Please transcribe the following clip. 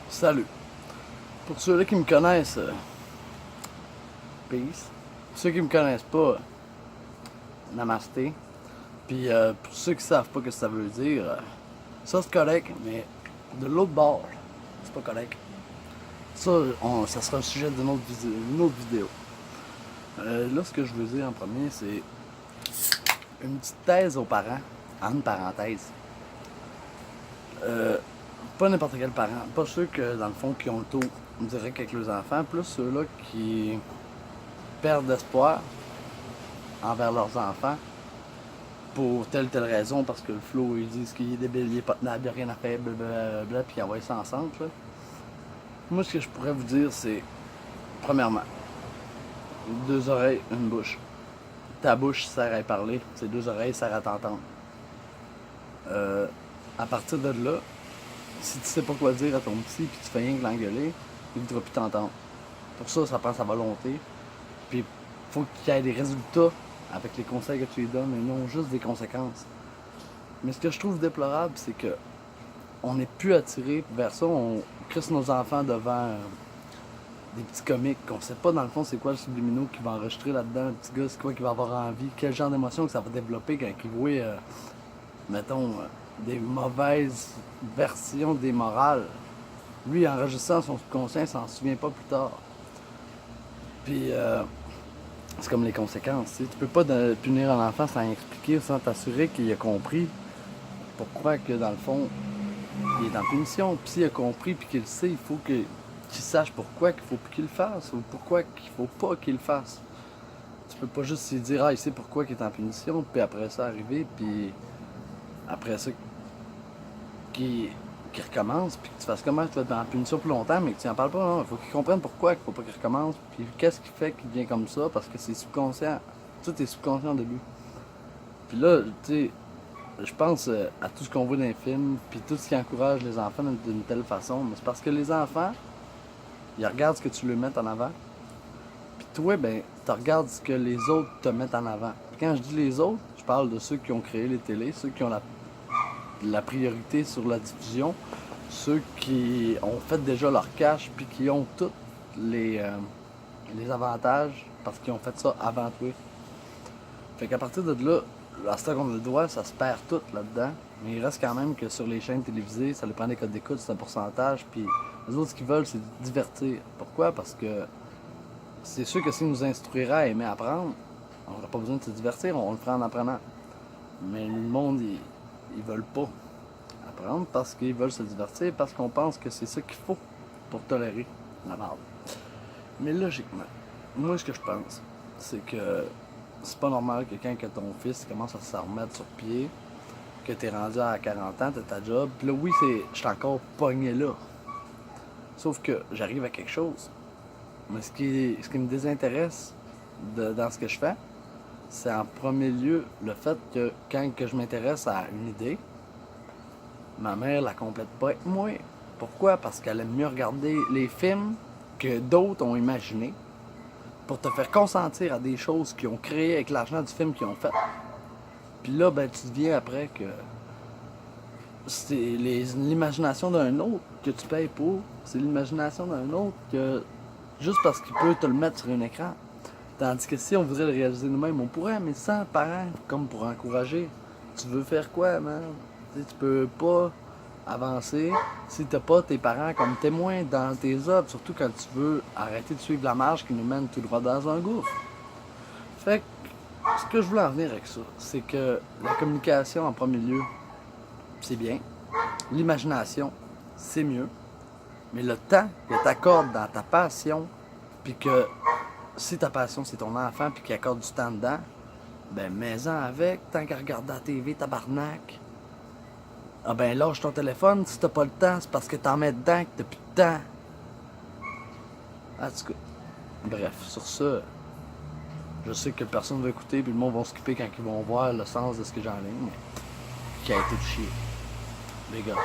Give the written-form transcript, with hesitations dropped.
Salut. Pour ceux-là qui me connaissent, peace. Pour ceux qui me connaissent pas, namasté. Puis pour ceux qui savent pas ce que ça veut dire, ça c'est correct, mais de l'autre bord, c'est pas correct. Ça sera le sujet d'une autre vidéo. Là, ce que je veux dire en premier, c'est une petite thèse aux parents, entre parenthèses. Pas n'importe quel parent, pas ceux que dans le fond qui ont le taux direct avec leurs enfants, plus ceux-là qui perdent espoir envers leurs enfants pour telle ou telle raison, parce que le flow ils disent qu'il est débile, il est pas tenable, il a rien à faire, blablabla, puis envoyer ça ensemble. Là. Moi, ce que je pourrais vous dire, c'est premièrement, deux oreilles, une bouche. Ta bouche sert à parler, tes deux oreilles servent à t'entendre. À partir de là, si tu sais pas quoi dire à ton petit puis tu fais rien que l'engueuler, il ne voudra plus t'entendre. Pour ça, ça prend sa volonté. Puis faut qu'il y ait des résultats avec les conseils que tu lui donnes et non juste des conséquences. Mais ce que je trouve déplorable, c'est que on n'est plus attiré vers ça. On crisse nos enfants devant des petits comiques qu'on sait pas dans le fond c'est quoi le subliminaux qui va enregistrer là-dedans. Le petit gars, c'est quoi qu'il va avoir envie, quel genre d'émotion que ça va développer quand il voit, mettons, des mauvaises versions des morales. Lui, enregistrant son subconscient, il s'en souvient pas plus tard. Puis, c'est comme les conséquences. Tu sais. Tu peux pas punir un enfant sans expliquer, sans t'assurer qu'il a compris pourquoi que, dans le fond, il est en punition. Puis s'il a compris puis qu'il le sait, il faut qu'il sache pourquoi qu'il faut qu'il le fasse ou pourquoi qu'il faut pas qu'il le fasse. Tu peux pas juste lui dire, ah, il sait pourquoi qu'il est en punition, puis après ça arriver, puis après ça, qui recommence, puis que tu fasses comment tu vas être en punition plus longtemps, mais que tu n'en parles pas. Non, il faut qu'il comprenne pourquoi il faut pas qu'il recommence, puis qu'est-ce qui fait qu'il devient comme ça, parce que c'est subconscient. Tout est subconscient de lui. Puis là, tu sais, je pense à tout ce qu'on voit dans les films, puis tout ce qui encourage les enfants d'une telle façon, mais c'est parce que les enfants, ils regardent ce que tu leur mets en avant, puis toi, ben, tu regardes ce que les autres te mettent en avant. Puis quand je dis les autres, je parle de ceux qui ont créé les télés, ceux qui ont la priorité sur la diffusion, ceux qui ont fait déjà leur cash puis qui ont tous les avantages parce qu'ils ont fait ça avant toi. Fait qu'à partir de là, à ce qu'on a le droit, ça se perd tout là-dedans. Mais il reste quand même que sur les chaînes télévisées, ça les prend des codes d'écoute, c'est un pourcentage. Puis les autres, ce qu'ils veulent, c'est divertir. Pourquoi? Parce que c'est sûr que s'ils nous instruiraient à aimer apprendre, on n'aurait pas besoin de se divertir, on le ferait en apprenant. Mais le monde, ils veulent pas apprendre parce qu'ils veulent se divertir, parce qu'on pense que c'est ça qu'il faut pour tolérer la merde. Mais logiquement, moi ce que je pense, c'est que c'est pas normal que quand que ton fils commence à se remettre sur pied, que t'es rendu à 40 ans, t'as ta job, pis là oui, je suis encore pogné là. Sauf que j'arrive à quelque chose. Mais ce qui me désintéresse dans ce que je fais, c'est en premier lieu le fait que quand que je m'intéresse à une idée, ma mère la complète pas avec moi. Pourquoi? Parce qu'elle aime mieux regarder les films que d'autres ont imaginés pour te faire consentir à des choses qu'ils ont créées avec l'argent du film qu'ils ont fait. Puis là, ben, tu deviens après que c'est l'imagination d'un autre que tu payes pour. C'est l'imagination d'un autre que juste parce qu'il peut te le mettre sur un écran. Tandis que si on voudrait le réaliser nous-mêmes, on pourrait, mais sans parents, comme pour encourager. Tu veux faire quoi, man? Tu peux pas avancer si t'as pas tes parents comme témoins dans tes œuvres, surtout quand tu veux arrêter de suivre la marche qui nous mène tout droit dans un gouffre. Fait que, ce que je voulais en venir avec ça, c'est que la communication en premier lieu, c'est bien. L'imagination, c'est mieux. Mais le temps que t'accordes dans ta passion, puis que si ta passion c'est ton enfant, puis qu'il accorde du temps dedans, ben mets-en avec, tant qu'à regarder la TV, tabarnak. Ah ben lâche ton téléphone, si t'as pas le temps, c'est parce que t'en mets dedans que t'as plus de temps. En tout cas, bref, sur ça, je sais que personne va écouter, puis le monde va skipper quand ils vont voir le sens de ce que j'enligne, mais qui a été chier. Les gars.